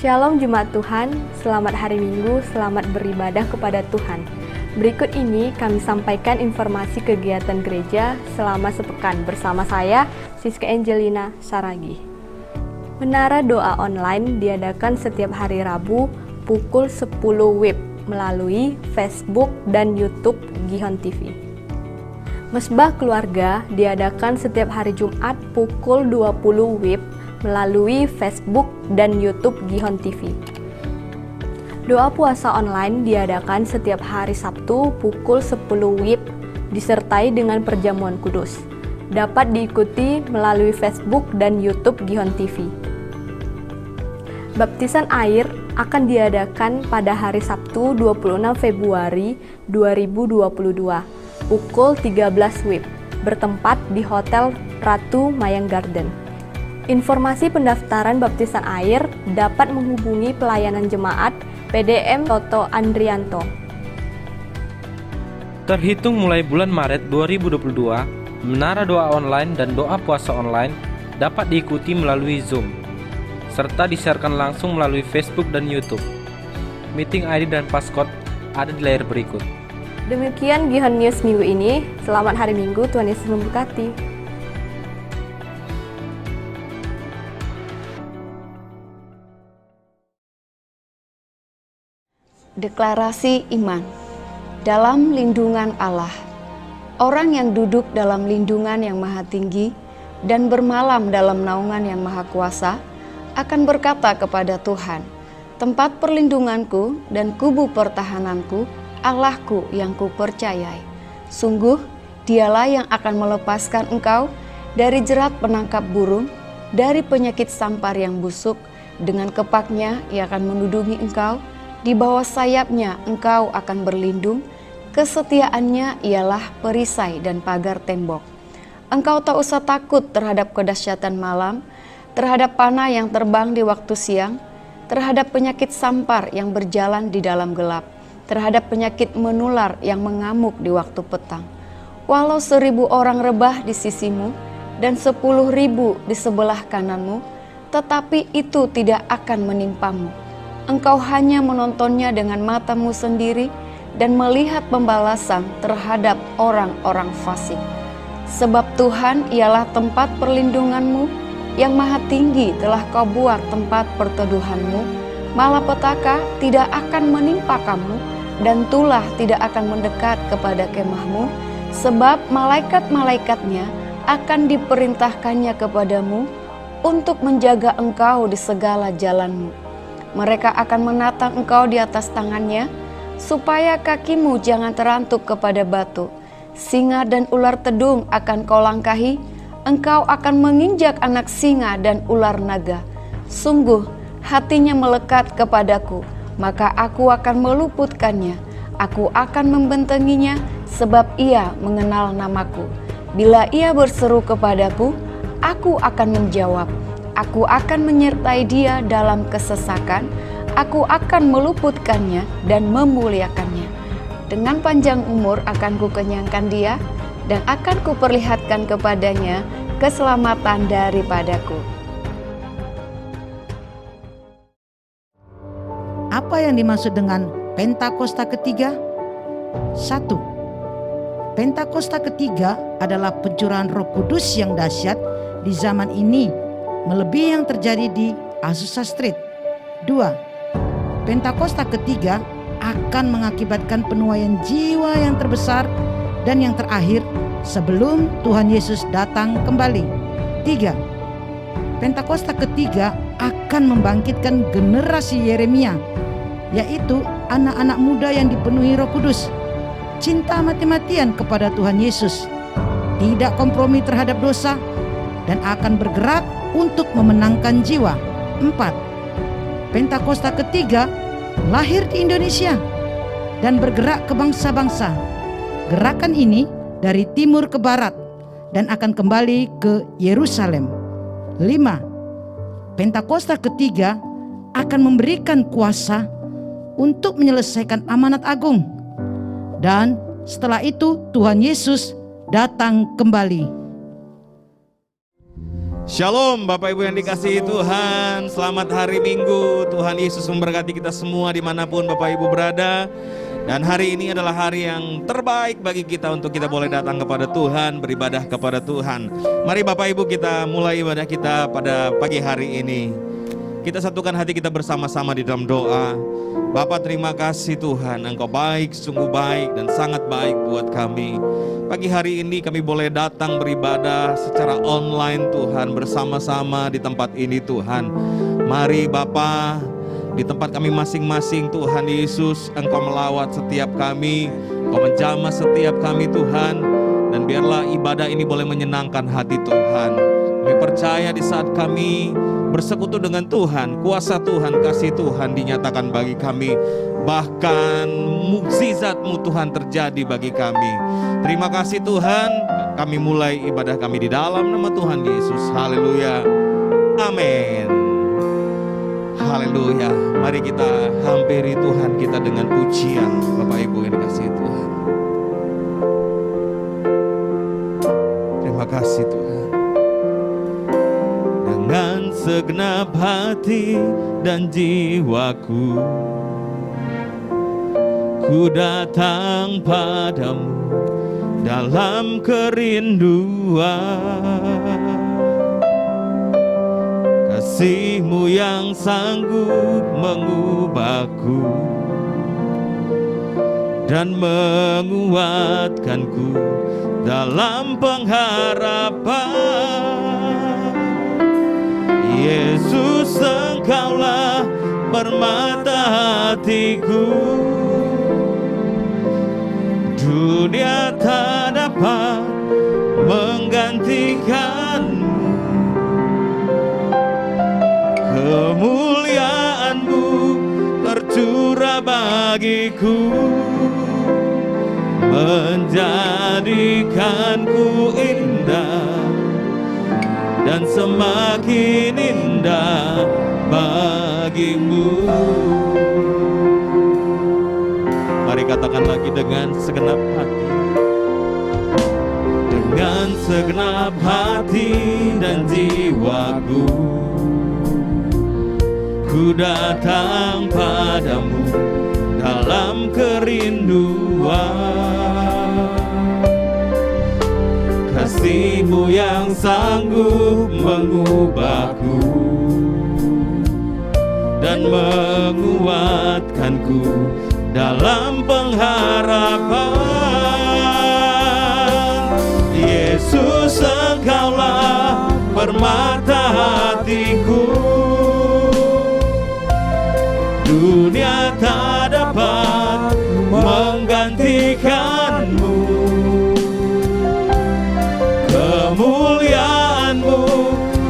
Shalom Jemaat Tuhan, selamat hari Minggu, selamat beribadah kepada Tuhan. Berikut ini kami sampaikan informasi kegiatan gereja selama sepekan bersama saya, Siska Angelina Saragi. Menara doa online diadakan setiap hari Rabu pukul 10 WIB melalui Facebook dan YouTube Gihon TV. Mesbah keluarga diadakan setiap hari Jumat pukul 20 WIB melalui Facebook dan YouTube Gihon TV. Doa puasa online diadakan setiap hari Sabtu pukul 10 WIB disertai dengan perjamuan kudus. Dapat diikuti melalui Facebook dan YouTube Gihon TV. Baptisan air akan diadakan pada hari Sabtu 26 Februari 2022 pukul 13 WIB bertempat di Hotel Ratu Mayang Garden. Informasi pendaftaran baptisan air dapat menghubungi pelayanan jemaat PDM Toto Andrianto. Terhitung mulai bulan Maret 2022, Menara Doa Online dan Doa Puasa Online dapat diikuti melalui Zoom, serta disiarkan langsung melalui Facebook dan YouTube. Meeting ID dan passcode ada di layar berikut. Demikian Gihon News minggu ini. Selamat hari Minggu, Tuhan Yesus memberkati. Deklarasi iman. Dalam lindungan Allah, orang yang duduk dalam lindungan yang maha tinggi dan bermalam dalam naungan yang maha kuasa akan berkata kepada Tuhan, tempat perlindunganku dan kubu pertahananku, Allahku yang kupercayai. Sungguh, dialah yang akan melepaskan engkau dari jerat penangkap burung, dari penyakit sampar yang busuk. Dengan kepaknya ia akan menudungi engkau, di bawah sayapnya engkau akan berlindung, kesetiaannya ialah perisai dan pagar tembok. Engkau tak usah takut terhadap kedahsyatan malam, terhadap panah yang terbang di waktu siang, terhadap penyakit sampar yang berjalan di dalam gelap, terhadap penyakit menular yang mengamuk di waktu petang. Walau 1000 orang rebah di sisimu dan 10.000 di sebelah kananmu, tetapi itu tidak akan menimpamu. Engkau hanya menontonnya dengan matamu sendiri dan melihat pembalasan terhadap orang-orang fasik. Sebab Tuhan ialah tempat perlindunganmu, yang maha tinggi telah kau buat tempat perteduhanmu. Malapetaka tidak akan menimpa kamu, dan tulah tidak akan mendekat kepada kemahmu, sebab malaikat-malaikatnya akan diperintahkannya kepadamu untuk menjaga engkau di segala jalanmu. Mereka akan menatang engkau di atas tangannya, supaya kakimu jangan terantuk kepada batu. Singa dan ular tedung akan kau langkahi, engkau akan menginjak anak singa dan ular naga. Sungguh, hatinya melekat kepadaku, maka aku akan meluputkannya. Aku akan membentenginya, sebab ia mengenal namaku. Bila ia berseru kepadaku, aku akan menjawab. Aku akan menyertai dia dalam kesesakan, aku akan meluputkannya dan memuliakannya. Dengan panjang umur akan kukenyangkan dia, dan akan kuperlihatkan kepadanya keselamatan daripadaku. Apa yang dimaksud dengan Pentakosta ketiga? 1. Pentakosta ketiga adalah pencurahan Roh Kudus yang dahsyat di zaman ini, melebihi yang terjadi di Azusa Street. 2. Pentakosta ketiga akan mengakibatkan penuaian jiwa yang terbesar dan yang terakhir sebelum Tuhan Yesus datang kembali. 3. Pentakosta ketiga akan membangkitkan generasi Yeremia, yaitu anak-anak muda yang dipenuhi Roh Kudus, cinta mati-matian kepada Tuhan Yesus, tidak kompromi terhadap dosa, dan akan bergerak untuk memenangkan jiwa. 4. Pentakosta ketiga lahir di Indonesia dan bergerak ke bangsa-bangsa. Gerakan ini dari timur ke barat dan akan kembali ke Yerusalem. 5. Pentakosta ketiga akan memberikan kuasa untuk menyelesaikan amanat agung. Dan setelah itu Tuhan Yesus datang kembali. Shalom Bapak Ibu yang dikasihi Tuhan. Selamat hari Minggu. Tuhan Yesus memberkati kita semua dimanapun Bapak Ibu berada. Dan hari ini adalah hari yang terbaik bagi kita untuk kita boleh datang kepada Tuhan, beribadah kepada Tuhan. Mari Bapak Ibu kita mulai ibadah kita pada pagi hari ini. Kita satukan hati kita bersama-sama di dalam doa. Bapa, terima kasih Tuhan, Engkau baik, sungguh baik dan sangat baik buat kami. Pagi hari ini kami boleh datang beribadah secara online Tuhan, bersama-sama di tempat ini Tuhan. Mari Bapa, di tempat kami masing-masing Tuhan Yesus, Engkau melawat setiap kami, Engkau menjamah setiap kami Tuhan. Dan biarlah ibadah ini boleh menyenangkan hati Tuhan. Kami percaya di saat kami bersekutu dengan Tuhan, kuasa Tuhan, kasih Tuhan dinyatakan bagi kami. Bahkan mukjizat-Mu Tuhan terjadi bagi kami. Terima kasih Tuhan, kami mulai ibadah kami di dalam nama Tuhan Yesus. Haleluya. Amin. Haleluya. Mari kita hampiri Tuhan kita dengan pujian, Bapak Ibu yang dikasihi Tuhan. Terima kasih Tuhan. Dengan segenap hati dan jiwaku, ku datang padamu dalam kerinduan. Kasih-Mu yang sanggup mengubahku dan menguatkanku dalam pengharapan. Yesus, Engkaulah permata hatiku. Dunia tak dapat menggantikan-Mu. Kemuliaan-Mu tercurah bagiku, menjadikanku indah dan semakin indah bagi-Mu. Mari katakan lagi dengan segenap hati. Dengan segenap hati dan jiwaku, ku datang padamu dalam kerinduan. Kasih-Mu yang sanggup mengubahku dan menguatkanku dalam pengharapan. Yesus, Engkaulah permata hatiku. Dunia tak dapat menggantikan-Mu. Kemuliaan-Mu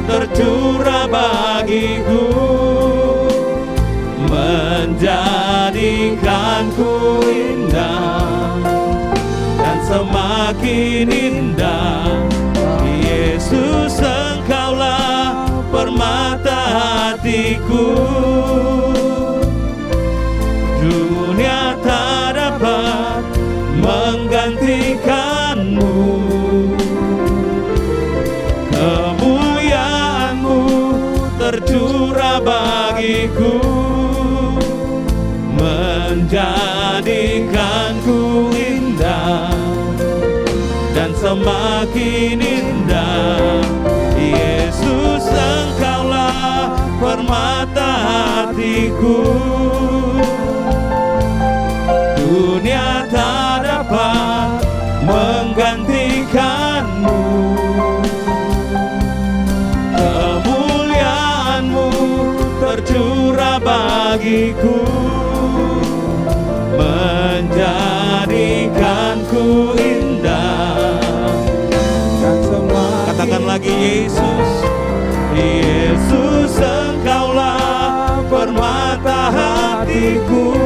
tercurah bagiku, menjadikanku indah dan semakin indah. Yesus, Engkaulah permata hatiku. Dunia tak dapat menggantikan-Mu. Kemuliaan-Mu tercurah bagiku, menjadikanku indah dan semakin indah. Yesus, Engkaulah permata hatiku. Dunia tak dapat menggantikan-Mu. Kemuliaan-Mu tercurah bagiku, menjadikanku indah. Katakan lagi, Yesus. Yesus, Engkaulah permata hatiku.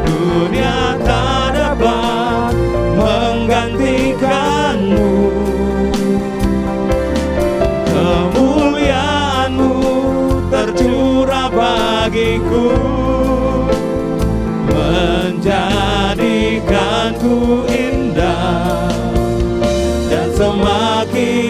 Dunia tak dapat menggantikan-Mu. Kemuliaan-Mu tercurah bagiku, menjadikanku indah dan semakin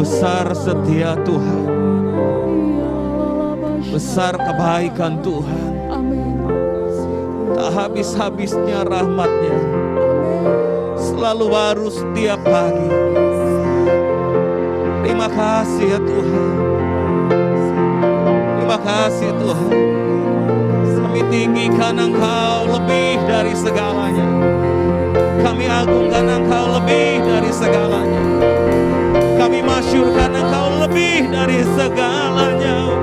Besar setia Tuhan, besar kebaikan Tuhan, tak habis-habisnya rahmat-Nya, selalu baru setiap pagi. Terima kasih ya Tuhan, terima kasih Tuhan. Kami tinggikan Engkau lebih dari segalanya, kami agungkan Engkau lebih dari segalanya, kami masyurkan Engkau lebih dari segalanya,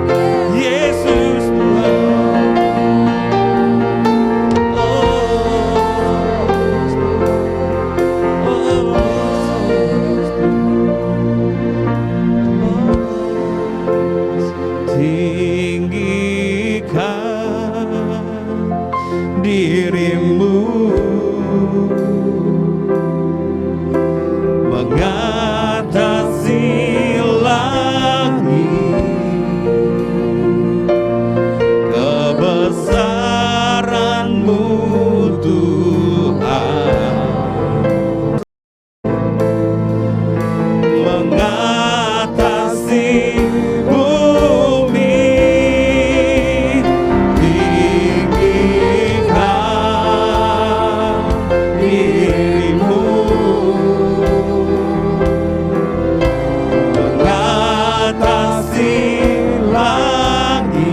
Yesus Tuhan. Tinggikan dirimu dirimu, mengatasi langit,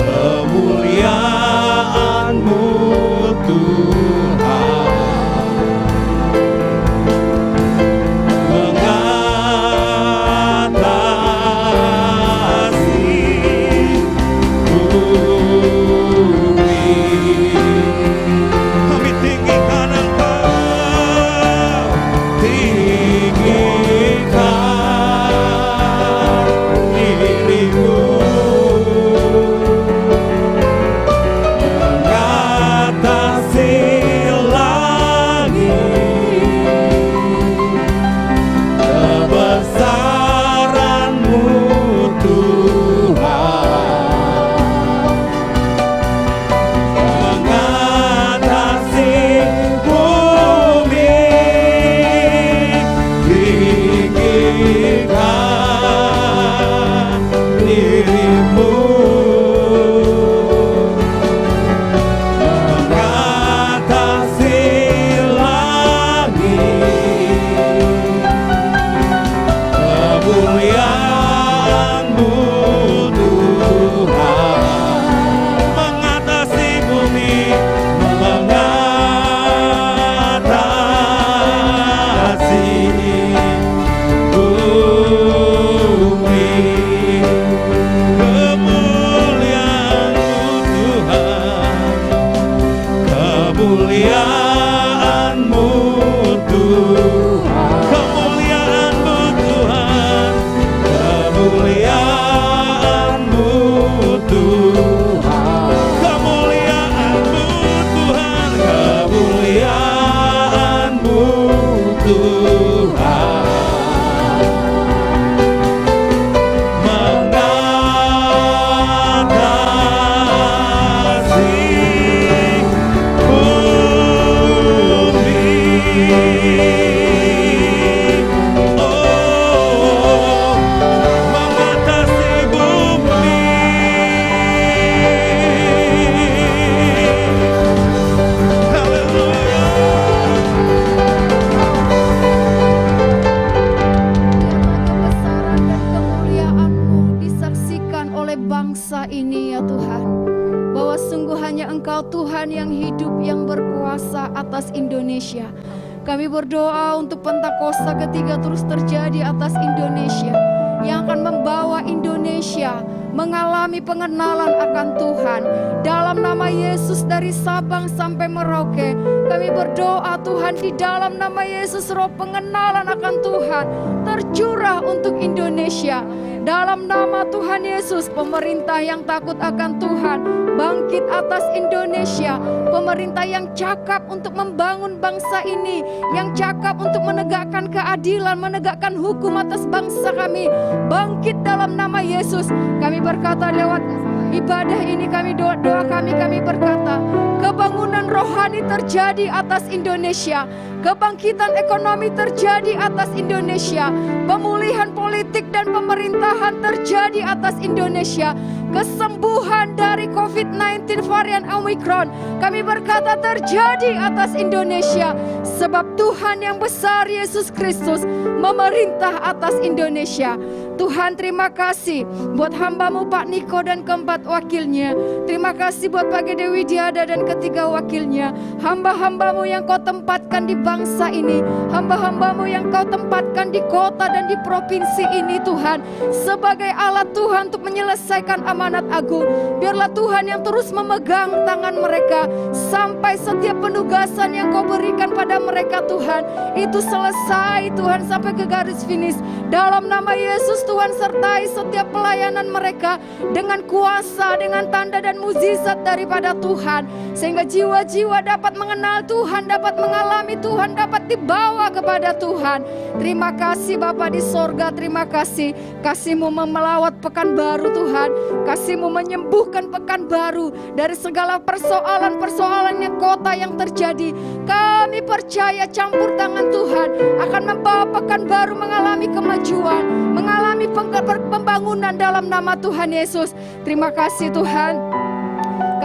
kemuliaan-Mu Tuhan, mengatasi bumi. Kami tinggikan Engkau, tinggikan dirimu, mengatasi langit, kebesaran-Mu Tuhan, mengatasi bumi, tinggikan dirimu, mengatasi langit, kemuliaan-Mu Tuhan, mengatasi bumi, mengatasi bumi, kemuliaan-Mu Tuhan, kemuliaan-Mu Tuhan, kemuliaan-Mu Tuhan, kemuliaan-Mu Tuhan, kemuliaan-Mu Tuhan, mengatasi mengatasi bumi. Haleluya. Kebesaran dan kemuliaan-Mu disaksikan oleh bangsa ini ya Tuhan, bahwa sungguh hanya Engkau Tuhan yang hidup, yang berkuasa atas Indonesia. Kami berdoa untuk Pentakosta ketiga terus terjadi atas Indonesia, yang akan membawa Indonesia mengalami pengenalan akan Tuhan. Dalam nama Yesus, dari Sabang sampai Merauke, kami berdoa Tuhan, di dalam nama Yesus roh pengenalan akan Tuhan tercurah untuk Indonesia. Dalam nama Tuhan Yesus, pemerintah yang takut akan Tuhan bangkit atas Indonesia. Pemerintah yang cakap untuk membangun bangsa ini, yang cakap untuk menegakkan keadilan, menegakkan hukum atas bangsa kami, bangkit dalam nama Yesus. Kami berkata lewat ibadah ini, kami doa kami berkata, kebangunan rohani terjadi atas Indonesia, kebangkitan ekonomi terjadi atas Indonesia, pemulihan politik dan pemerintahan terjadi atas Indonesia, kesembuhan dari COVID-19 varian Omicron kami berkata terjadi atas Indonesia, sebab Tuhan yang besar Yesus Kristus memerintah atas Indonesia. Tuhan, terima kasih buat hamba-Mu Pak Niko dan keempat wakilnya. Terima kasih buat Pak Gede Widiada dan ketiga wakilnya. Hamba-hamba-Mu yang Kau tempatkan di bangsa ini, hamba-hamba-Mu yang Kau tempatkan di kota dan di provinsi ini Tuhan, sebagai alat Tuhan untuk menyelesaikan amanat agung. Biarlah Tuhan yang terus memegang tangan mereka sampai setiap penugasan yang Kau berikan pada mereka Tuhan itu selesai Tuhan, sampai ke garis finish. Dalam nama Yesus Tuhan, sertai setiap pelayanan mereka dengan kuasa, dengan tanda dan mukjizat daripada Tuhan, sehingga jiwa-jiwa dapat mengenal Tuhan, dapat mengalami Tuhan, dapat dibawa kepada Tuhan. Terima kasih Bapa di sorga, terima kasih. Kasih-Mu memelawat pekan baru Tuhan, kasih-Mu menyembuhkan pekan baru dari segala persoalan-persoalan yang kota yang terjadi. Kami percaya campur tangan Tuhan akan membawa pekan baru mengalami kemajuan, mengalami pembangunan dalam nama Tuhan Yesus. Terima kasih Tuhan.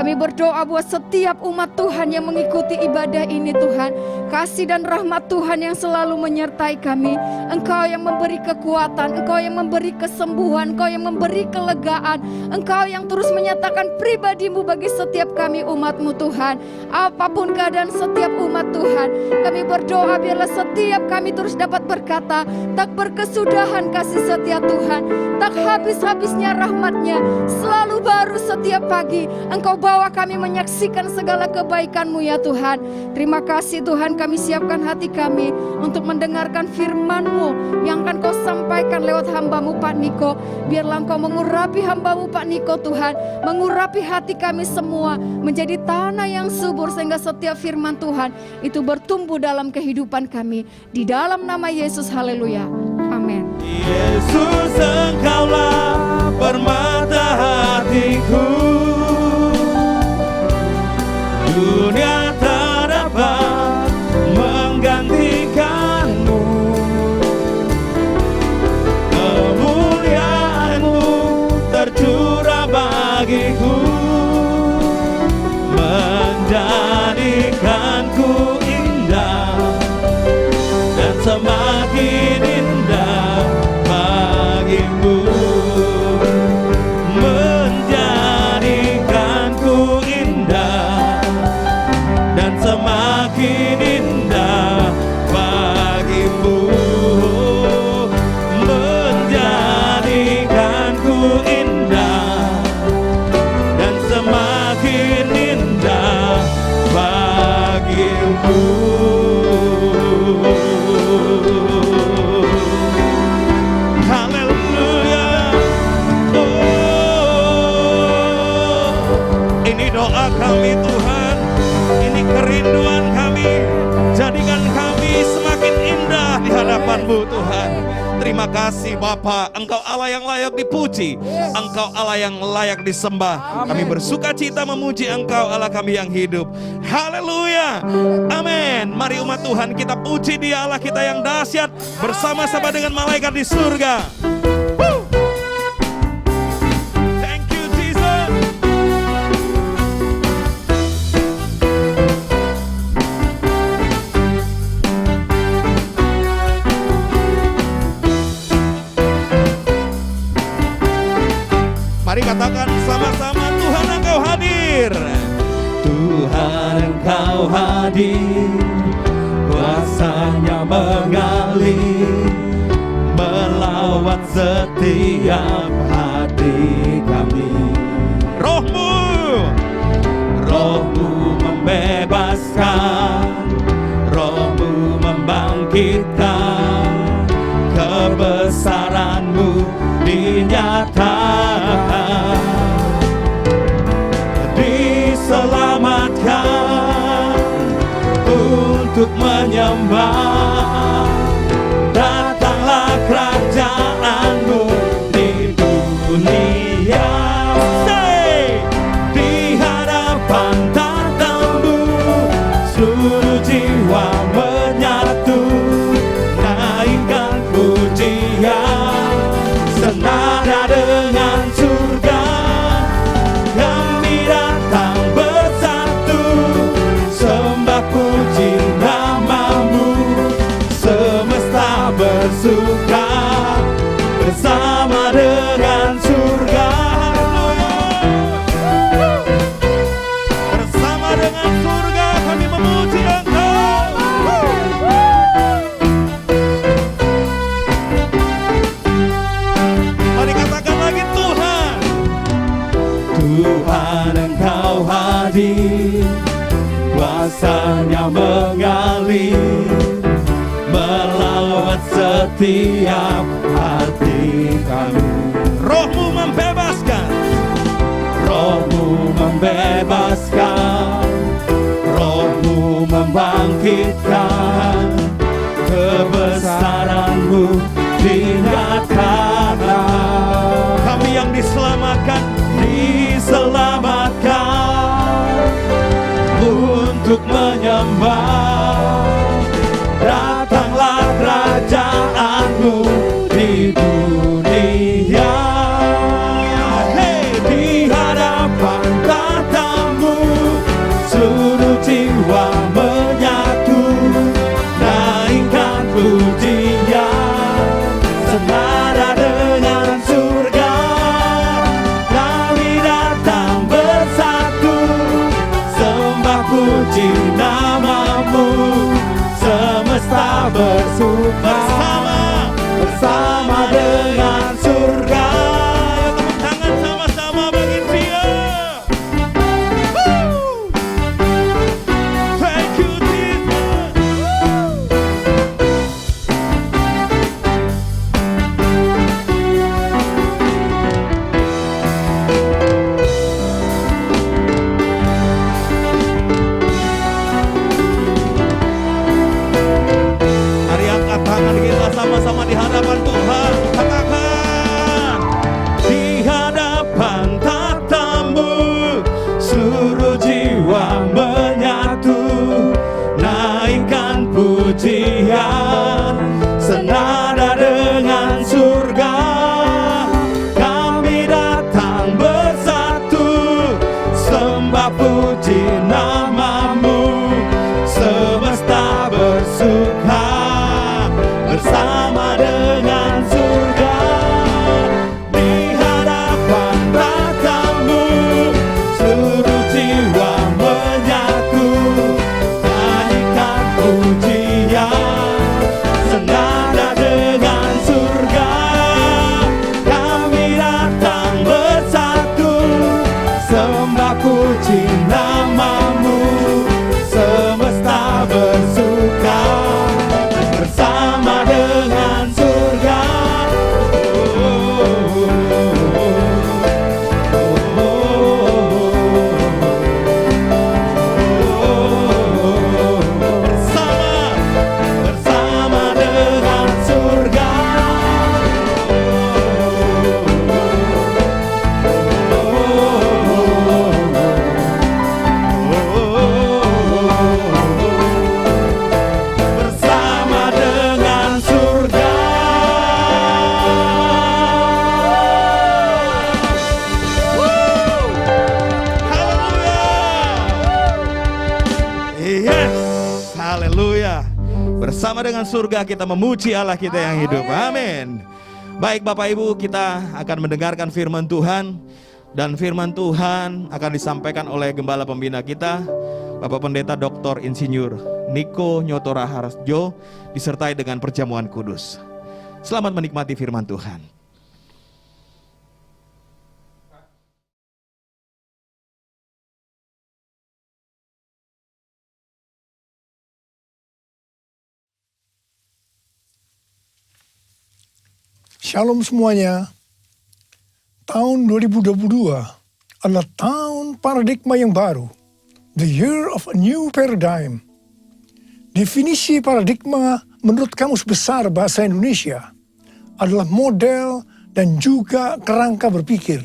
Kami berdoa buat setiap umat Tuhan yang mengikuti ibadah ini Tuhan. Kasih dan rahmat Tuhan yang selalu menyertai kami. Engkau yang memberi kekuatan, Engkau yang memberi kesembuhan, Engkau yang memberi kelegaan, Engkau yang terus menyatakan pribadi-Mu bagi setiap kami umat-Mu Tuhan. Apapun keadaan setiap umat Tuhan, kami berdoa biarlah setiap kami terus dapat berkata, tak berkesudahan kasih setia Tuhan, tak habis-habisnya rahmat-Nya, selalu baru setiap pagi. Engkau bawa kami menyaksikan segala kebaikan-Mu ya Tuhan. Terima kasih Tuhan, kami siapkan hati kami untuk mendengarkan firman-Mu yang akan Kau sampaikan lewat hamba-Mu Pak Niko. Biarlah Engkau mengurapi hamba-Mu Pak Niko Tuhan, mengurapi hati kami semua menjadi tanah yang subur sehingga setiap firman Tuhan itu bertumbuh dalam kehidupan kami. Di dalam nama Yesus, haleluya. Amin. Yesus, Engkaulah permata hatiku. Dunia tak dapat menggantikan-Mu. Kemuliaan-Mu tercurah bagiku, menjadikanku indah dan semakin indah bagimu, menjadikanku indah dan semakin indah bagimu, menjadikanku indah dan semakin indah bagimu. Haleluya. Ini doa kami Tuhan, ini kerinduan kami. Jadikan kami semakin indah di hadapan-Mu Tuhan. Terima kasih Bapa, Engkau Allah yang layak dipuji, Engkau Allah yang layak disembah. Kami bersuka cita memuji Engkau Allah kami yang hidup. Haleluya. Amin. Mari umat Tuhan kita puji Dia Allah kita yang dahsyat bersama-sama dengan malaikat di surga. Woo! Thank you Jesus. Mari katakan sama-sama, Tuhan Engkau hadir. Tuhan Engkau hadir, kuasa-Nya mengalir, melawat setiap hati kami. Roh-Mu, Roh-Mu membebaskan, Roh-Mu membangkitkan, kebesaran-Mu dinyatakan, diselamatkan untuk menyembah. Datanglah kerajaan-Mu di dunia. Say, di hadapan tatamu seluruh jiwa menyatu, naikkan pujian senada dengan surga. Kami datang bersatu, sembah puji nama-Mu. Semesta bersuka bersama dengan surga. Bersama dengan surga kami memuji Engkau. Mari katakan lagi, Tuhan. Tuhan Engkau hadir, kuasa-Nya mengalir, melawat setiap hati kami. Roh-Mu membebaskan, Roh-Mu membebaskan, Roh-Mu membangkitkan, kebesaran-Mu dinyatakan. Kami yang diselamatkan, diselamatkan untuk menyembah. Datanglah kerajaan-Mu di dunia. Hey, di hadapan tahta-Mu jiwa menyatu, naikkan pujian senada dengan surga. Kami datang bersatu, sembah puji namamu, semesta bersuka bersama dengan surga. Tepuk tangan sama-sama bagi dia. Thank you Jesus. Mari angkat tangan kita sama-sama di hadapan Tuhan. Katakan, di hadapan tatamu seluruh jiwa menyatu, naikkan pujian senada dengan surga. Kami datang bersatu, sembah puji namamu, semesta bersuka bersama dengan surga. Di hadapan tatamu seluruh jiwa menyatu, naikkan pujian senada dengan surga. Kami datang bersatu, sembah puji namamu, semesta bersuka bersama dengan surga. Bersama dengan surga. Bersama dengan surga. Yes, haleluya. Bersama dengan surga kita memuji Allah kita yang hidup. Amin. Baik Bapak Ibu, kita akan mendengarkan firman Tuhan. Dan firman Tuhan akan disampaikan oleh Gembala Pembina kita, Bapak Pendeta Dr. Insinyur Niko Nyotora Harjo, disertai dengan perjamuan kudus. Selamat menikmati firman Tuhan. Shalom semuanya. Tahun 2022 adalah tahun paradigma yang baru. The year of a new paradigm. Definisi paradigma menurut Kamus Besar Bahasa Indonesia adalah model dan juga kerangka berpikir.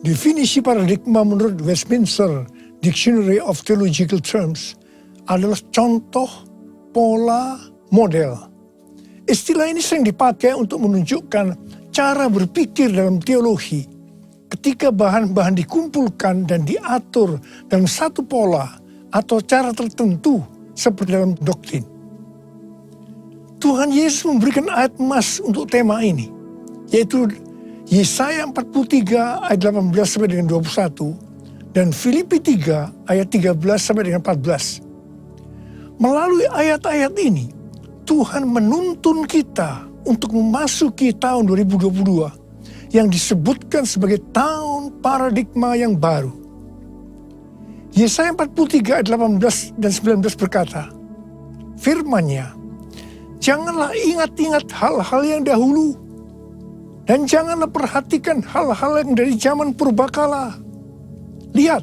Definisi paradigma menurut Westminster Dictionary of Theological Terms adalah contoh, pola, model. Istilah ini sering dipakai untuk menunjukkan cara berpikir dalam teologi ketika bahan-bahan dikumpulkan dan diatur dalam satu pola atau cara tertentu seperti dalam doktrin. Tuhan Yesus memberikan ayat emas untuk tema ini, yaitu Yesaya 43 ayat 18 sampai dengan 21 dan Filipi 3 ayat 13 sampai dengan 14. Melalui ayat-ayat ini, Tuhan menuntun kita untuk memasuki tahun 2022 yang disebutkan sebagai tahun paradigma yang baru. Yesaya 43 ayat 18 dan 19 berkata, firman-Nya, janganlah ingat-ingat hal-hal yang dahulu, dan janganlah perhatikan hal-hal yang dari zaman purbakala. Lihat,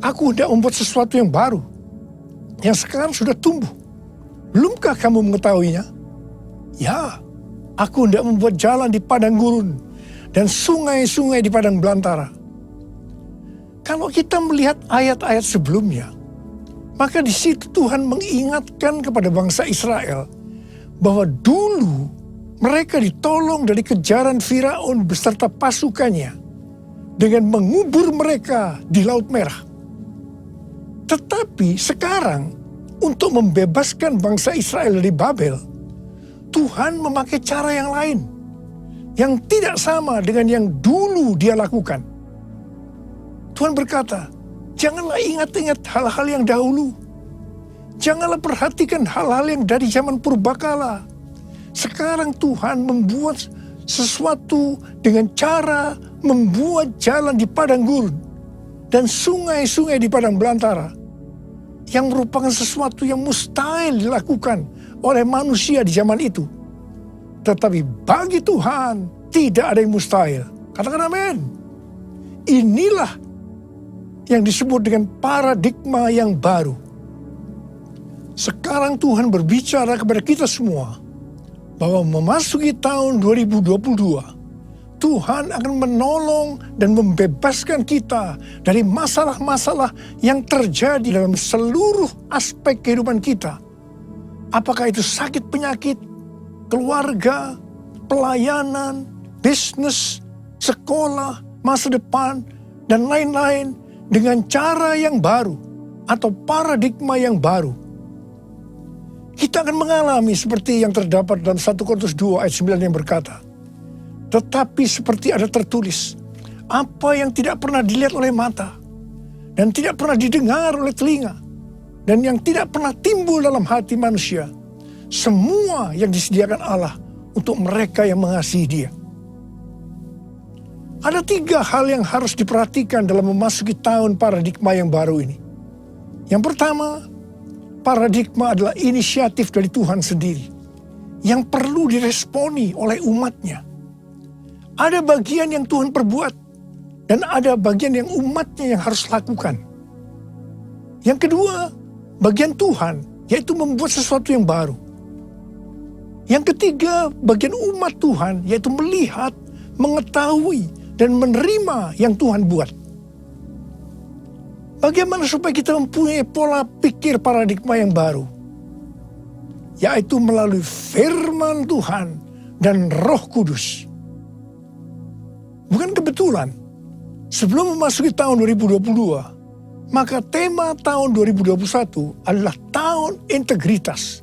aku hendak membuat sesuatu yang baru, yang sekarang sudah tumbuh. Belumkah kamu mengetahuinya? Ya, aku hendak membuat jalan di padang gurun dan sungai-sungai di padang belantara. Kalau kita melihat ayat-ayat sebelumnya, maka di situ Tuhan mengingatkan kepada bangsa Israel bahwa dulu mereka ditolong dari kejaran Firaun beserta pasukannya dengan mengubur mereka di Laut Merah. Tetapi sekarang untuk membebaskan bangsa Israel dari Babel, Tuhan memakai cara yang lain, yang tidak sama dengan yang dulu dia lakukan. Tuhan berkata, janganlah ingat-ingat hal-hal yang dahulu. Janganlah perhatikan hal-hal yang dari zaman purbakala. Sekarang Tuhan membuat sesuatu dengan cara membuat jalan di padang gurun dan sungai-sungai di padang belantara, yang merupakan sesuatu yang mustahil dilakukan oleh manusia di zaman itu. Tetapi bagi Tuhan tidak ada yang mustahil. Katakan amin. Inilah yang disebut dengan paradigma yang baru. Sekarang Tuhan berbicara kepada kita semua bahwa memasuki tahun 2022, Tuhan akan menolong dan membebaskan kita dari masalah-masalah yang terjadi dalam seluruh aspek kehidupan kita. Apakah itu sakit penyakit, keluarga, pelayanan, bisnis, sekolah, masa depan, dan lain-lain dengan cara yang baru atau paradigma yang baru. Kita akan mengalami seperti yang terdapat dalam 1 Korintus 2 ayat 9 yang berkata, tetapi seperti ada tertulis, apa yang tidak pernah dilihat oleh mata, dan tidak pernah didengar oleh telinga, dan yang tidak pernah timbul dalam hati manusia, semua yang disediakan Allah untuk mereka yang mengasihi Dia. Ada 3 hal yang harus diperhatikan dalam memasuki tahun paradigma yang baru ini. Yang pertama, paradigma adalah inisiatif dari Tuhan sendiri, yang perlu diresponi oleh umatnya. Ada bagian yang Tuhan perbuat, dan ada bagian yang umatnya yang harus lakukan. Yang kedua, bagian Tuhan, yaitu membuat sesuatu yang baru. Yang ketiga, bagian umat Tuhan, yaitu melihat, mengetahui, dan menerima yang Tuhan buat. Bagaimana supaya kita mempunyai pola pikir paradigma yang baru? Yaitu melalui firman Tuhan dan Roh Kudus. Bukan kebetulan, sebelum memasuki tahun 2022, maka tema tahun 2021 adalah tahun integritas.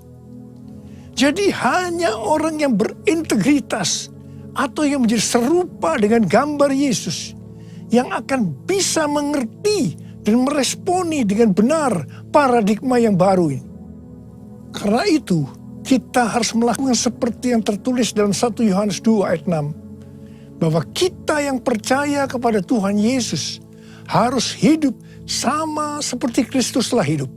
Jadi hanya orang yang berintegritas atau yang menjadi serupa dengan gambar Yesus yang akan bisa mengerti dan meresponi dengan benar paradigma yang baru ini. Karena itu, kita harus melakukan seperti yang tertulis dalam 1 Yohanes 2 ayat 6. Bahwa kita yang percaya kepada Tuhan Yesus harus hidup sama seperti Kristus telah hidup.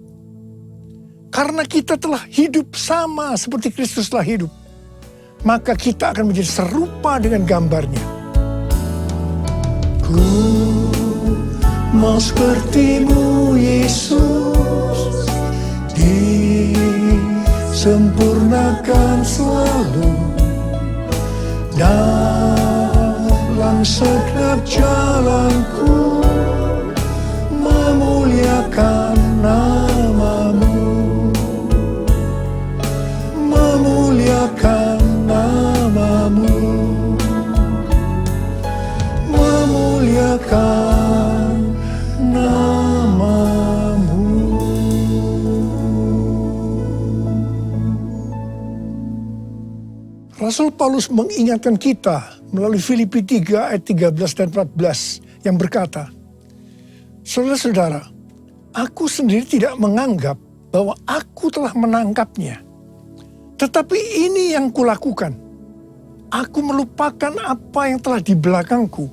Karena kita telah hidup sama seperti Kristus telah hidup, maka kita akan menjadi serupa dengan gambarnya. Ku mau sepertimu Yesus, disempurnakan selalu dalam setiap jalanku, memuliakan namamu, memuliakan namamu, memuliakan namamu. Rasul Paulus mengingatkan kita melalui Filipi 3 ayat 13 dan 14 yang berkata, saudara-saudara, aku sendiri tidak menganggap bahwa aku telah menangkapnya. Tetapi ini yang kulakukan. Aku melupakan apa yang telah di belakangku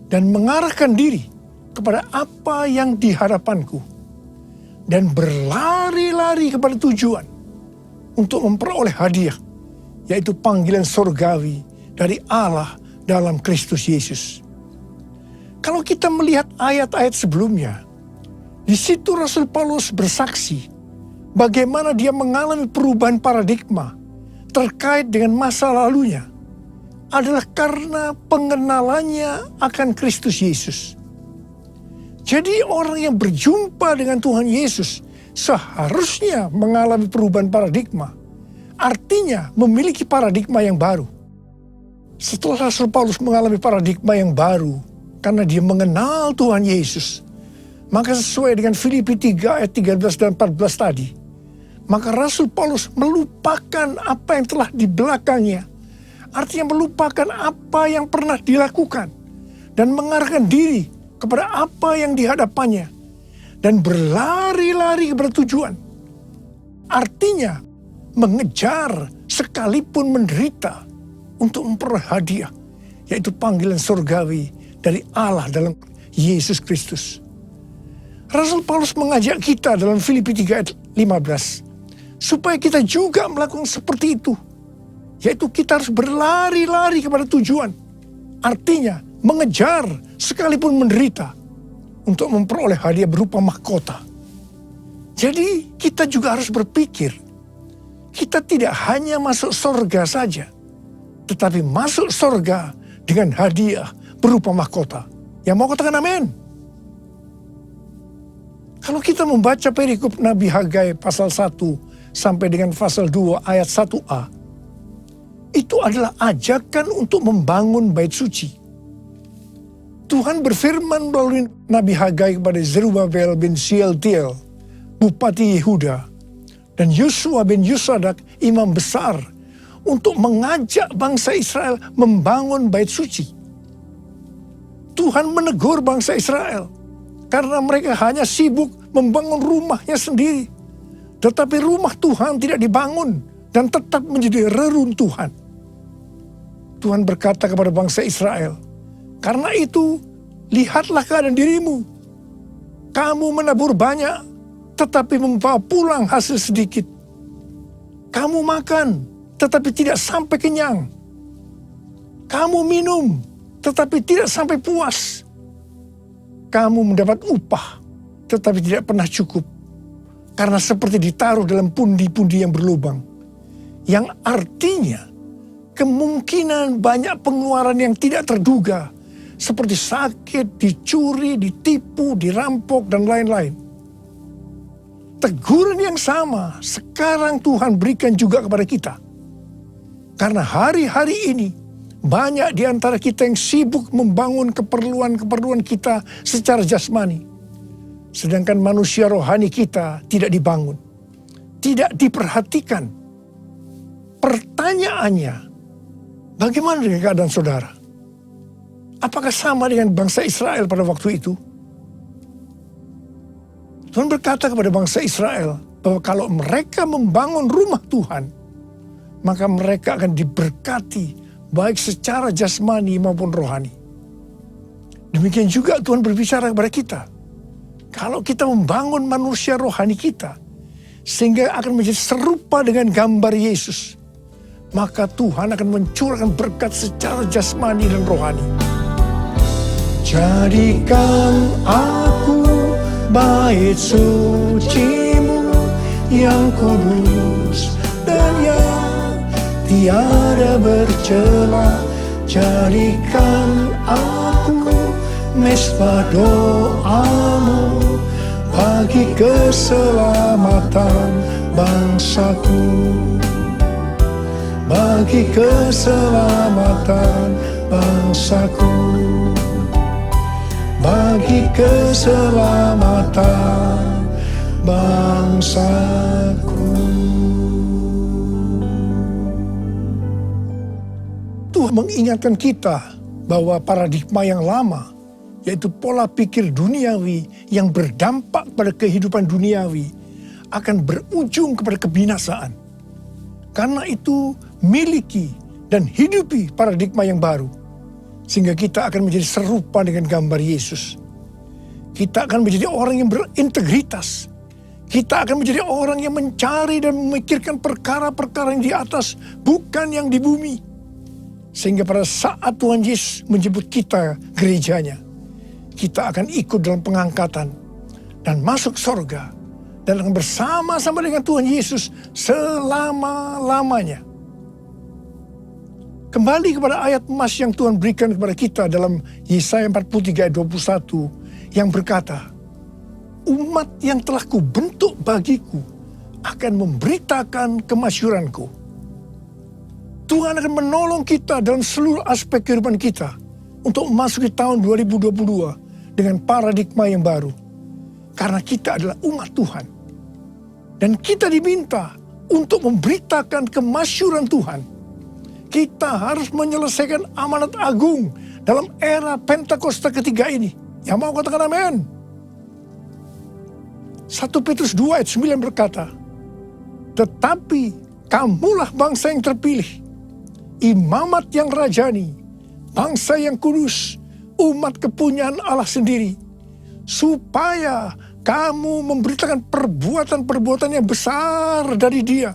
dan mengarahkan diri kepada apa yang di hadapanku. Dan berlari-lari kepada tujuan untuk memperoleh hadiah, yaitu panggilan surgawi dari Allah dalam Kristus Yesus. Kalau kita melihat ayat-ayat sebelumnya, di situ Rasul Paulus bersaksi bagaimana dia mengalami perubahan paradigma terkait dengan masa lalunya adalah karena pengenalannya akan Kristus Yesus. Jadi orang yang berjumpa dengan Tuhan Yesus seharusnya mengalami perubahan paradigma. Artinya memiliki paradigma yang baru. Setelah Rasul Paulus mengalami paradigma yang baru karena dia mengenal Tuhan Yesus, Maka sesuai dengan Filipi 3 ayat 13 dan 14 tadi, maka Rasul Paulus melupakan apa yang telah di belakangnya. Artinya melupakan apa yang pernah dilakukan dan mengarahkan diri kepada apa yang di hadapannya dan berlari-lari kepada tujuan. Artinya mengejar sekalipun menderita untuk memperoleh hadiah, yaitu panggilan surgawi dari Allah dalam Yesus Kristus. Rasul Paulus mengajak kita dalam Filipi 3 ayat 15 supaya kita juga melakukan seperti itu, yaitu kita harus berlari-lari kepada tujuan. Artinya mengejar sekalipun menderita untuk memperoleh hadiah berupa mahkota. Jadi kita juga harus berpikir, kita tidak hanya masuk surga saja, tetapi masuk surga dengan hadiah berupa mahkota. Yang mau katakan amin? Kalau kita membaca perikop Nabi Hagai pasal 1 sampai dengan pasal 2 ayat 1a, itu adalah ajakan untuk membangun bait suci. Tuhan berfirman melalui Nabi Hagai kepada Zerubabel bin Shealtiel, Bupati Yehuda, dan Yosua bin Yosadak, imam besar, untuk mengajak bangsa Israel membangun bait suci. Tuhan menegur bangsa Israel karena mereka hanya sibuk membangun rumahnya sendiri. Tetapi rumah Tuhan tidak dibangun dan tetap menjadi reruntuhan. Tuhan berkata kepada bangsa Israel, karena itu lihatlah keadaan dirimu. Kamu menabur banyak, tetapi membawa pulang hasil sedikit. Kamu makan, tetapi tidak sampai kenyang. Kamu minum, tetapi tidak sampai puas. Kamu mendapat upah, tetapi tidak pernah cukup. Karena seperti ditaruh dalam pundi-pundi yang berlubang. Yang artinya, kemungkinan banyak pengeluaran yang tidak terduga. Seperti sakit, dicuri, ditipu, dirampok, dan lain-lain. Teguran yang sama sekarang Tuhan berikan juga kepada kita. Karena hari-hari ini, banyak di antara kita yang sibuk membangun keperluan-keperluan kita secara jasmani. Sedangkan manusia rohani kita tidak dibangun. Tidak diperhatikan. Pertanyaannya, bagaimana dengan keadaan saudara? Apakah sama dengan bangsa Israel pada waktu itu? Tuhan berkata kepada bangsa Israel bahwa kalau mereka membangun rumah Tuhan, maka mereka akan diberkati baik secara jasmani maupun rohani. Demikian juga Tuhan berbicara kepada kita. Kalau kita membangun manusia rohani kita, sehingga akan menjadi serupa dengan gambar Yesus, maka Tuhan akan mencurahkan berkat secara jasmani dan rohani. Jadikan aku bait sucimu yang kudus dan yang tiada bercela. Jadikan aku mesbah doamu bagi keselamatan bangsaku, bagi keselamatan bangsaku, bagi keselamatan bangsaku. Tuhan mengingatkan kita bahwa paradigma yang lama, yaitu pola pikir duniawi yang berdampak pada kehidupan duniawi, akan berujung kepada kebinasaan. Karena itu, miliki dan hidupi paradigma yang baru, sehingga kita akan menjadi serupa dengan gambar Yesus. Kita akan menjadi orang yang berintegritas. Kita akan menjadi orang yang mencari dan memikirkan perkara-perkara yang di atas, bukan yang di bumi. Sehingga pada saat Tuhan Yesus menjemput kita, gerejanya, kita akan ikut dalam pengangkatan dan masuk surga dan akan bersama-sama dengan Tuhan Yesus selama-lamanya. Kembali kepada ayat emas yang Tuhan berikan kepada kita dalam Yesaya 43 ayat 21 yang berkata, umat yang telah kubentuk bagiku akan memberitakan kemasyuranku. Tuhan akan menolong kita dalam seluruh aspek kehidupan kita untuk memasuki tahun 2022 dengan paradigma yang baru. Karena kita adalah umat Tuhan. Dan kita diminta untuk memberitakan kemasyuran Tuhan. Kita harus menyelesaikan amanat agung dalam era Pentakosta ketiga ini. Yang mau katakan amin? 1 Petrus 2 ayat 9 berkata, tetapi kamulah bangsa yang terpilih, imamat yang rajani, bangsa yang kudus, umat kepunyaan Allah sendiri, supaya kamu memberitakan perbuatan-perbuatan yang besar dari Dia,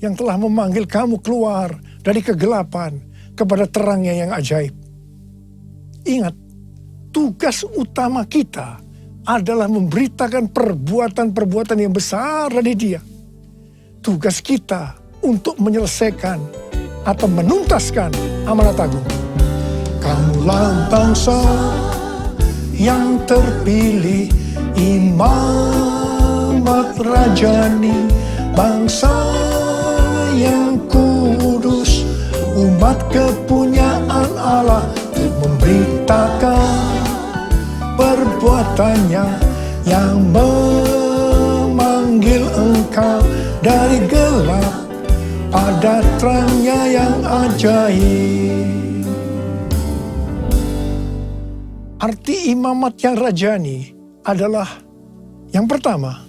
yang telah memanggil kamu keluar dari kegelapan kepada terangnya yang ajaib. Ingat, tugas utama kita adalah memberitakan perbuatan-perbuatan yang besar dari Dia. Tugas kita untuk menyelesaikan atau menuntaskan amanat agung. Kamulah bangsa yang terpilih, imamat rajani, bangsa yang kudus, umat kepunyaan Allah, untuk memberitakan perbuatannya yang memanggil engkau dari gelap pada terangnya yang ajaib. Arti imamat yang rajani adalah yang pertama,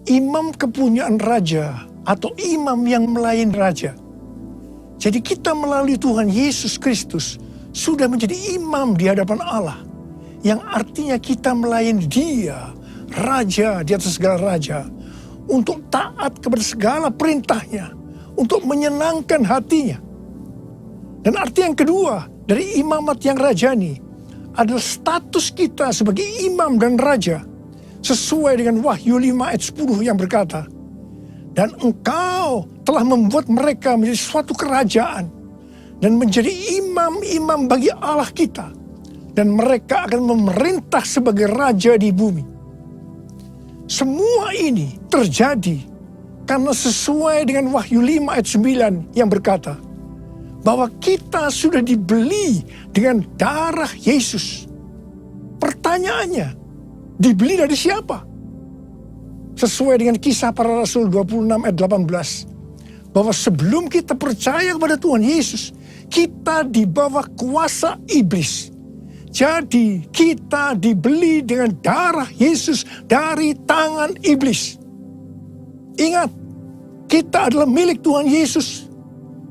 imam kepunyaan raja atau imam yang melayani raja. Jadi kita melalui Tuhan Yesus Kristus sudah menjadi imam di hadapan Allah. Yang artinya kita melayani Dia, Raja di atas segala raja, untuk taat kepada segala perintahnya, untuk menyenangkan hatinya. Dan arti yang kedua dari imamat yang rajani adalah status kita sebagai imam dan raja, sesuai dengan Wahyu 5 ayat 10 yang berkata, dan engkau telah membuat mereka menjadi suatu kerajaan dan menjadi imam-imam bagi Allah kita, dan mereka akan memerintah sebagai raja di bumi. Semua ini terjadi karena sesuai dengan Wahyu 5 ayat 9 yang berkata bahwa kita sudah dibeli dengan darah Yesus. Pertanyaannya, dibeli dari siapa? Sesuai dengan Kisah Para Rasul 26 ayat 18, bahwa sebelum kita percaya kepada Tuhan Yesus, kita di bawah kuasa iblis. Jadi kita dibeli dengan darah Yesus dari tangan iblis. Ingat, kita adalah milik Tuhan Yesus.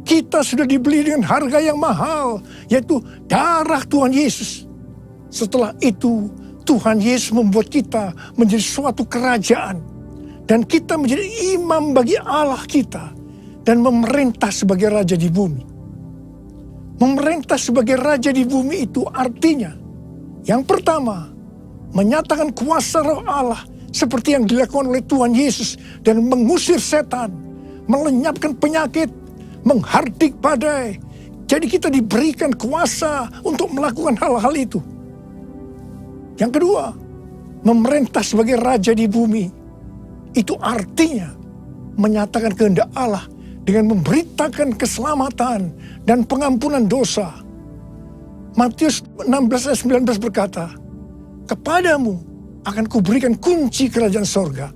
Kita sudah dibeli dengan harga yang mahal, yaitu darah Tuhan Yesus. Setelah itu, Tuhan Yesus membuat kita menjadi suatu kerajaan. Dan kita menjadi imam bagi Allah kita. Dan memerintah sebagai raja di bumi. Memerintah sebagai raja di bumi itu artinya, yang pertama, menyatakan kuasa roh Allah seperti yang dilakukan oleh Tuhan Yesus dan mengusir setan, melenyapkan penyakit, menghardik badai. Jadi kita diberikan kuasa untuk melakukan hal-hal itu. Yang kedua, memerintah sebagai raja di bumi. Itu artinya menyatakan kehendak Allah dengan memberitakan keselamatan dan pengampunan dosa. Matius 16 ayat 19 berkata, kepadamu akan kuberikan kunci kerajaan sorga.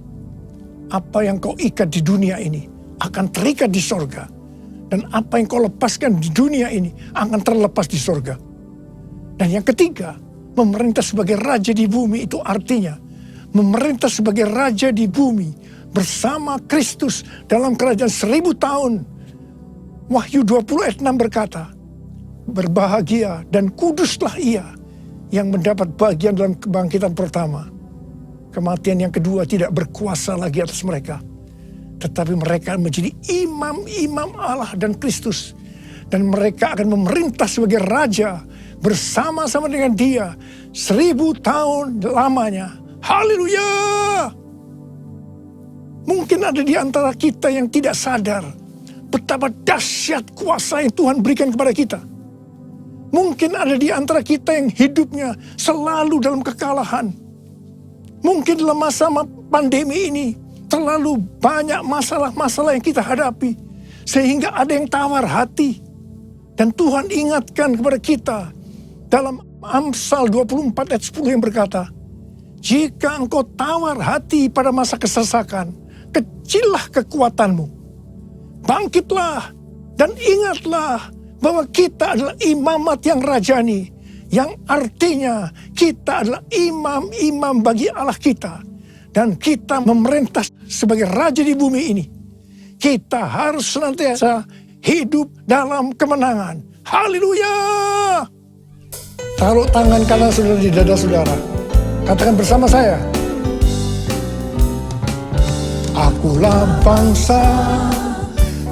Apa yang kau ikat di dunia ini akan terikat di sorga. Dan apa yang kau lepaskan di dunia ini akan terlepas di sorga. Dan yang ketiga, memerintah sebagai raja di bumi itu artinya memerintah sebagai raja di bumi bersama Kristus dalam kerajaan 1000 tahun. Wahyu 20 ayat 6 berkata, berbahagia dan kuduslah ia yang mendapat bagian dalam kebangkitan pertama. Kematian yang kedua tidak berkuasa lagi atas mereka. Tetapi mereka menjadi imam-imam Allah dan Kristus. Dan mereka akan memerintah sebagai raja bersama-sama dengan Dia 1000 tahun lamanya. Haleluya! Mungkin ada di antara kita yang tidak sadar betapa dahsyat kuasa yang Tuhan berikan kepada kita. Mungkin ada di antara kita yang hidupnya selalu dalam kekalahan. Mungkin dalam masa pandemi ini terlalu banyak masalah-masalah yang kita hadapi, sehingga ada yang tawar hati. Dan Tuhan ingatkan kepada kita dalam Amsal 24 ayat 10 yang berkata, Jika engkau tawar hati pada masa kesesakan, kecillah kekuatanmu. Bangkitlah dan ingatlah bahwa kita adalah imamat yang rajani, yang artinya kita adalah imam-imam bagi Allah kita. Dan kita memerintah sebagai raja di bumi ini. Kita harus senantiasa hidup dalam kemenangan. Haleluya! Taruh tangan kanan saudara di dada saudara. Katakan bersama saya. Akulah bangsa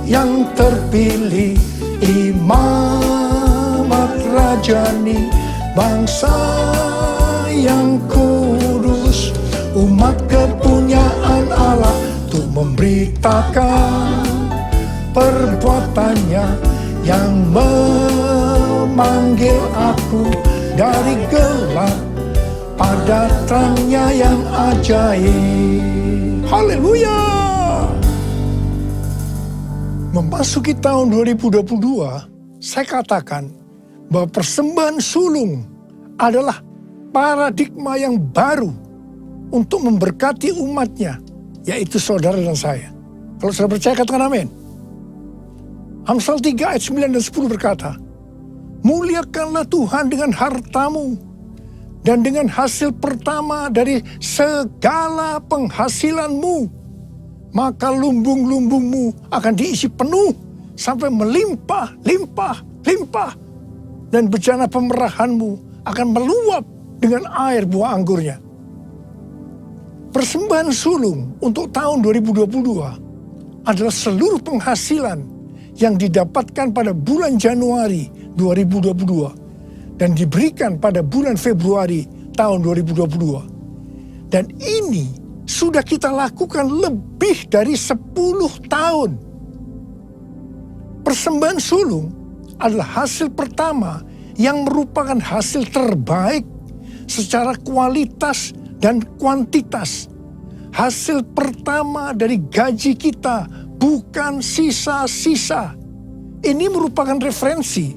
yang terpilih, imamat rajani, bangsa yang kudus, umat kepunyaan Allah, untuk memberitakan perbuatannya yang memanggil aku dari gelap pada terangnya yang ajaib. Haleluya! Memasuki tahun 2022, saya katakan bahwa persembahan sulung adalah paradigma yang baru untuk memberkati umatnya, yaitu saudara dan saya. Kalau saudara percaya, katakan amin. Amsal 3 ayat 9 dan 10 berkata, muliakanlah Tuhan dengan hartamu dan dengan hasil pertama dari segala penghasilanmu, maka lumbung-lumbungmu akan diisi penuh sampai melimpah, limpah, limpah, dan bejana pemerahanmu akan meluap dengan air buah anggurnya. Persembahan sulung untuk tahun 2022 adalah seluruh penghasilan yang didapatkan pada bulan Januari 2022 dan diberikan pada bulan Februari tahun 2022. Dan ini sudah kita lakukan lebih dari 10 tahun. Persembahan sulung adalah hasil pertama yang merupakan hasil terbaik secara kualitas dan kuantitas. Hasil pertama dari gaji kita, bukan sisa-sisa. Ini merupakan referensi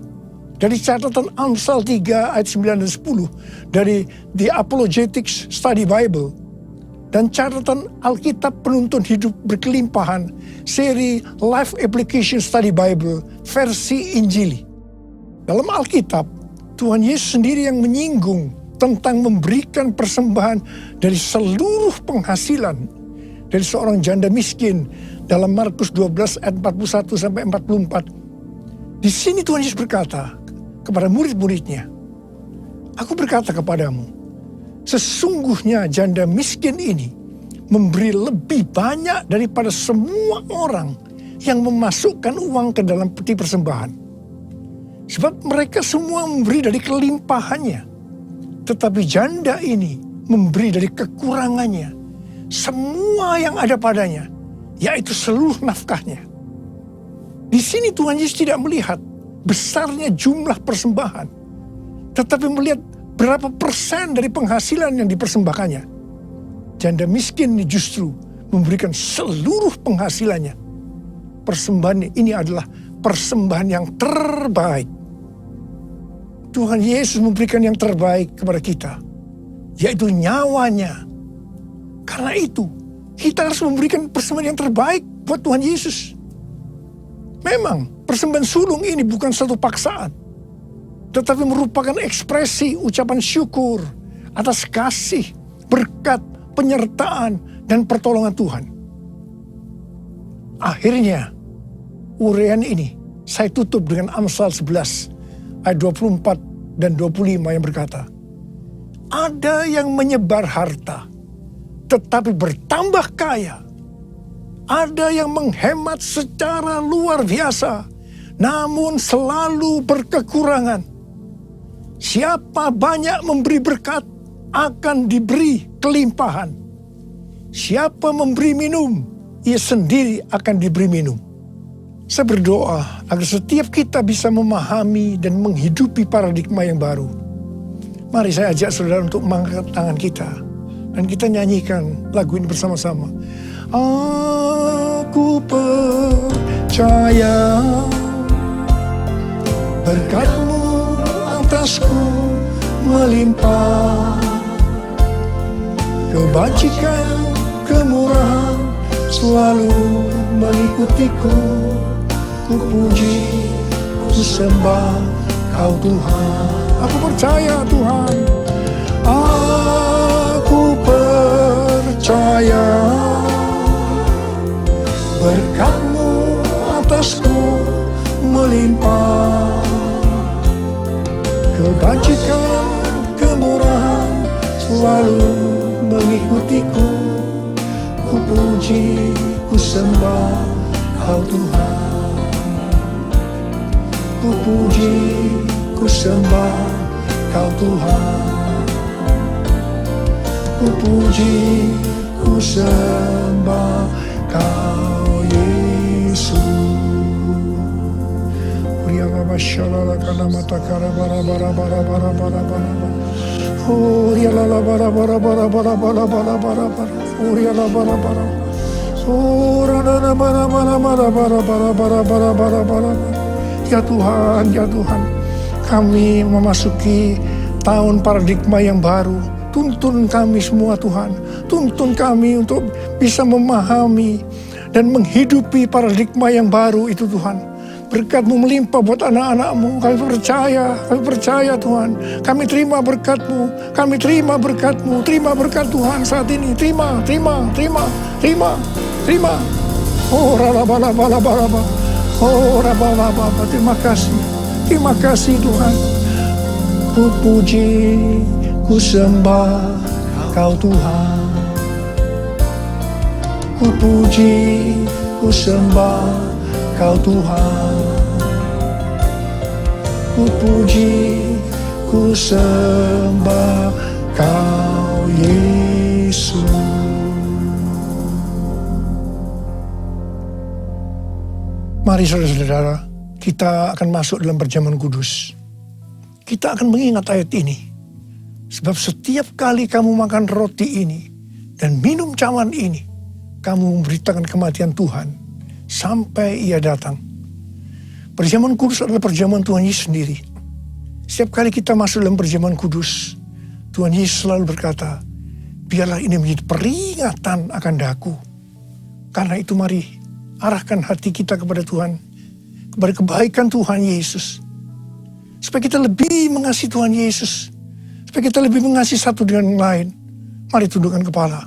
dari catatan Amsal 3 ayat 9 dan 10 dari The Apologetics Study Bible dan catatan Alkitab Penuntun Hidup Berkelimpahan seri Life Application Study Bible versi Injili. Dalam Alkitab, Tuhan Yesus sendiri yang menyinggung tentang memberikan persembahan dari seluruh penghasilan dari seorang janda miskin dalam Markus 12 ayat 41 sampai 44. Di sini Tuhan Yesus berkata kepada murid-muridnya, aku berkata kepadamu, sesungguhnya janda miskin ini memberi lebih banyak daripada semua orang yang memasukkan uang ke dalam peti persembahan. Sebab mereka semua memberi dari kelimpahannya. Tetapi janda ini memberi dari kekurangannya. Semua yang ada padanya, yaitu seluruh nafkahnya. Di sini Tuhan Yesus tidak melihat besarnya jumlah persembahan. Tetapi melihat berapa persen dari penghasilan yang dipersembahkannya. Janda miskin ini justru memberikan seluruh penghasilannya. Persembahan ini adalah persembahan yang terbaik. Tuhan Yesus memberikan yang terbaik kepada kita, yaitu nyawanya. Karena itu, kita harus memberikan persembahan yang terbaik buat Tuhan Yesus. Memang, persembahan sulung ini bukan satu paksaan, tetapi merupakan ekspresi ucapan syukur atas kasih, berkat, penyertaan, dan pertolongan Tuhan. Akhirnya, uraian ini saya tutup dengan Amsal 11 ayat 24 dan 25 yang berkata, ada yang menyebar harta, tetapi bertambah kaya. Ada yang menghemat secara luar biasa, namun selalu berkekurangan. Siapa banyak memberi berkat, akan diberi kelimpahan. Siapa memberi minum, ia sendiri akan diberi minum. Saya berdoa agar setiap kita bisa memahami dan menghidupi paradigma yang baru. Mari saya ajak saudara untuk mengangkat tangan kita. Dan kita nyanyikan lagu ini bersama-sama. Aku percaya berkat-Mu atasku melimpah. Kebajikan, kemurahan selalu mengikutiku. Ku puji, ku sembah Kau Tuhan. Aku percaya Tuhan. Aku percaya berkat-Mu atasku melimpah. Kebajikan, kemurahan selalu mengikutiku. Ku puji, ku sembah Kau Tuhan. Ku puji, ku sembah Kau Tuhan. Ku puji, ku sembah Kau Yesus. Uriala bashalala kana matakara bara bara bara bara bara bara. Uriala bara bara bara bara bara bara bara bara. Uriala bara bara. Urana bara bara bara bara bara bara bara bara bara. Ya Tuhan, ya Tuhan, kami memasuki tahun paradigma yang baru. Tuntun kami semua Tuhan, tuntun kami untuk bisa memahami dan menghidupi paradigma yang baru itu Tuhan. Berkat-Mu melimpah buat anak-anak-Mu, kami percaya Tuhan. Kami terima berkat-Mu, kami terima berkat-Mu, terima berkat Tuhan saat ini. Terima. Oh rala-bala-bala-bala. Oh rala-bala-bala, terima kasih Tuhan. Ku puji, ku sembah Kau Tuhan. Ku puji, ku sembah Kau Tuhan. Ku puji, ku sembah Kau Yesus. Mari saudara-saudara, kita akan masuk dalam perjamuan kudus. Kita akan mengingat ayat ini. Sebab setiap kali kamu makan roti ini dan minum cawan ini, kamu memberitakan kematian Tuhan sampai Ia datang. Perjamuan kudus adalah perjamuan Tuhan Yesus sendiri. Setiap kali kita masuk dalam perjamuan kudus, Tuhan Yesus selalu berkata, biarlah ini menjadi peringatan akan daku. Karena itu mari arahkan hati kita kepada Tuhan, kepada kebaikan Tuhan Yesus. Supaya kita lebih mengasihi Tuhan Yesus. Supaya kita lebih mengasihi satu dengan yang lain. Mari tundukkan kepala.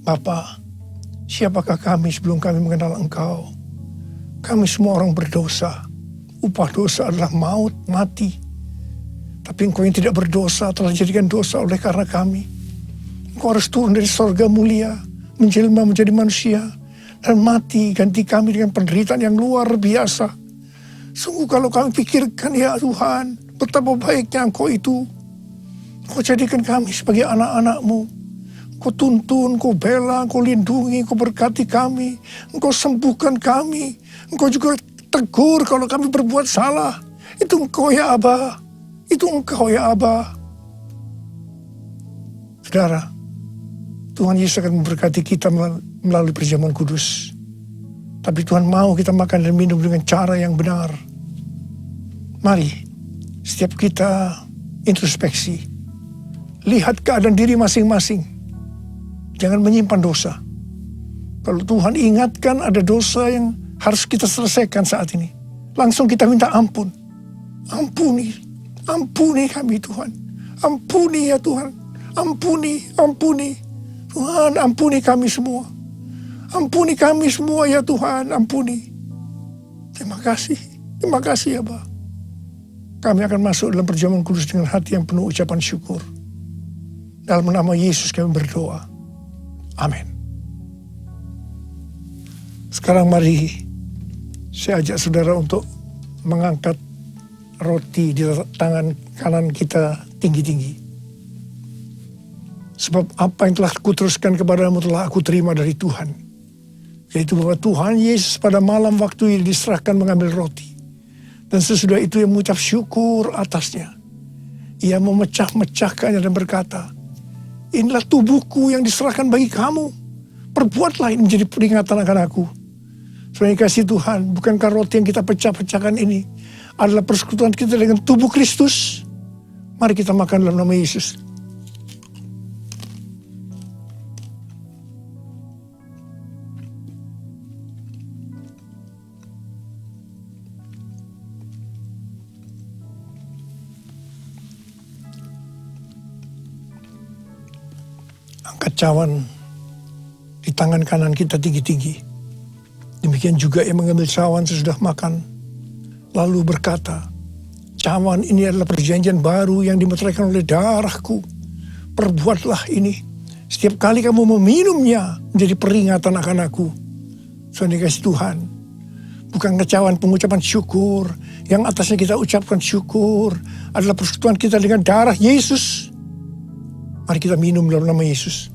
Bapa, siapakah kami sebelum kami mengenal Engkau? Kami semua orang berdosa. Upah dosa adalah maut, mati. Tapi Engkau yang tidak berdosa telah dijadikan dosa oleh karena kami. Engkau harus turun dari sorga mulia, menjelma menjadi manusia, dan mati ganti kami dengan penderitaan yang luar biasa. Sungguh kalau kami pikirkan ya Tuhan, betapa baiknya Engkau itu. Engkau jadikan kami sebagai anak-anak-Mu. Engkau tuntun, Engkau bela, Engkau lindungi, Engkau berkati kami. Engkau sembuhkan kami. Engkau juga tegur kalau kami berbuat salah. Itu Engkau ya Aba. Itu Engkau ya Aba. Saudara, Tuhan Yesus akan memberkati kita melalui perjamuan kudus. Tapi Tuhan mau kita makan dan minum dengan cara yang benar. Mari, setiap kita introspeksi. Lihat keadaan diri masing-masing. Jangan menyimpan dosa. Kalau Tuhan ingatkan ada dosa yang harus kita selesaikan saat ini, langsung kita minta ampun. Ampuni kami Tuhan. Ampuni ya Tuhan. Ampuni. Tuhan, ampuni kami semua. Ampuni kami semua ya Tuhan, ampuni. Terima kasih ya Bapa. Kami akan masuk dalam perjamuan kudus dengan hati yang penuh ucapan syukur. Dalam nama Yesus kami berdoa. Amin. Sekarang mari saya ajak saudara untuk mengangkat roti di tangan kanan kita tinggi-tinggi. Sebab apa yang telah kuteruskan kepadamu telah aku terima dari Tuhan. Yaitu bahwa Tuhan Yesus pada malam waktu ini diserahkan mengambil roti. Dan sesudah itu ia mengucap syukur atasnya. Ia memecah-mecahkannya dan berkata, inilah tubuhku yang diserahkan bagi kamu. Perbuatlah ini menjadi peringatan akan aku. Saudara kasih Tuhan, bukankah roti yang kita pecah-pecahkan ini adalah persekutuan kita dengan tubuh Kristus? Mari kita makan dalam nama Yesus. Angkat cawan di tangan kanan kita tinggi-tinggi. Demikian juga yang mengambil cawan sesudah makan, lalu berkata, cawan ini adalah perjanjian baru yang dimeteraikan oleh darahku. Perbuatlah ini setiap kali kamu meminumnya, menjadi peringatan akan aku. Saudara kasih Tuhan, bukan kecawan pengucapan syukur, yang atasnya kita ucapkan syukur, adalah persekutuan kita dengan darah Yesus. Mari kita minum dalam nama Yesus.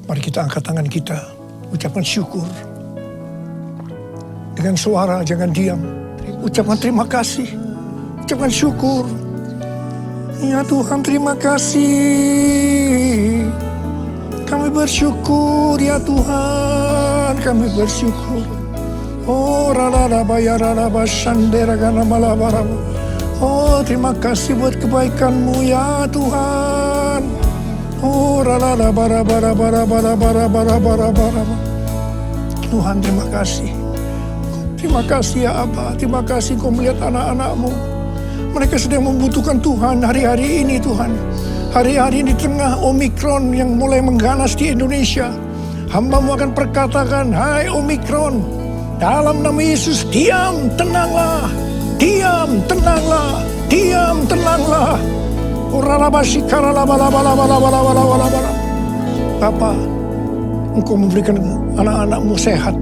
Mari kita angkat tangan kita, ucapkan syukur. Dengan suara, jangan diam. Ucapkan terima kasih, ucapkan syukur. Ya Tuhan, terima kasih. Kami bersyukur ya Tuhan, kami bersyukur. Oh raraba ya raraba shandera gana malabaraba. Oh terima kasih buat kebaikan-Mu ya Tuhan. Oh raraba bara bara bara bara bara bara bara. Tuhan terima kasih. Terima kasih ya Aba, terima kasih Kau melihat anak-anak-Mu. Mereka sedang membutuhkan Tuhan hari-hari ini Tuhan. Hari-hari di tengah Omikron yang mulai mengganas di Indonesia. Hamba-Mu akan perkatakan, hai Omikron, dalam nama Yesus diam, tenanglah. Diam, tenanglah. Diam, tenanglah. Bapa, Engkau memberikan anak-anak-Mu sehat.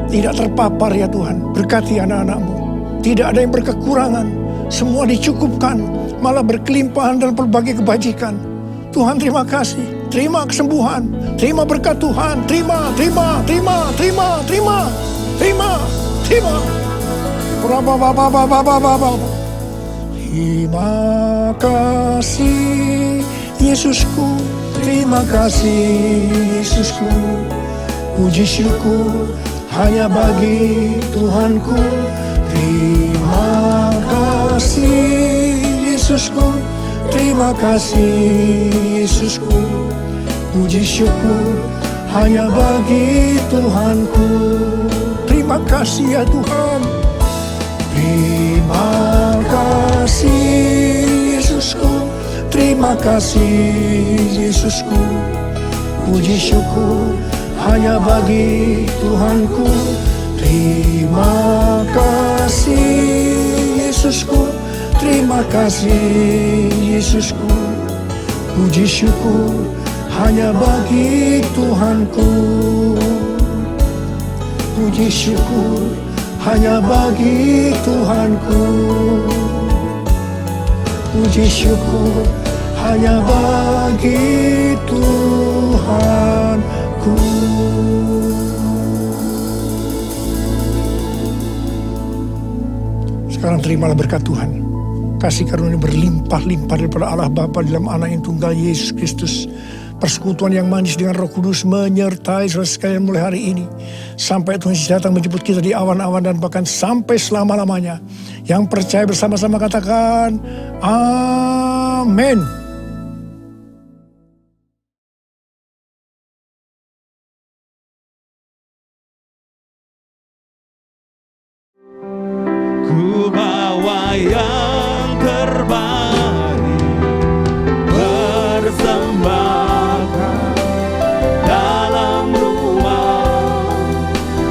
Tidak terpapar ya Tuhan. Berkati anak-anak-Mu. Tidak ada yang berkekurangan. Semua dicukupkan. Malah berkelimpahan dalam berbagai kebajikan. Tuhan terima kasih. Terima kesembuhan. Terima berkat Tuhan. Terima. Terima kasih Yesusku. Terima kasih Yesusku. Puji syukur hanya bagi Tuhanku. Terima kasih Yesusku. Terima kasih Yesusku. Puji syukur hanya bagi Tuhanku. Terima kasih ya Tuhan. Terima kasih Yesusku. Terima kasih Yesusku. Puji syukur hanya bagi Tuhanku. Terima kasih Yesusku. Terima kasih Yesusku. Puji syukur hanya bagi Tuhanku. Puji syukur hanya bagi Tuhanku. Puji syukur hanya bagi Tuhanku. Sekarang terimalah berkat Tuhan. Kasih karunia berlimpah-limpah daripada Allah Bapa dalam Anak yang tunggal Yesus Kristus. Persekutuan yang manis dengan Roh Kudus menyertai saudara sekalian mulai hari ini. Sampai Tuhan Yesus datang menjemput kita di awan-awan dan bahkan sampai selama-lamanya. Yang percaya bersama-sama katakan, amin. Ku bawa yang terbaik, persembahkan dalam rumah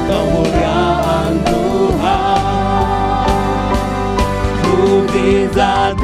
kemuliaan Tuhan. Mukjizat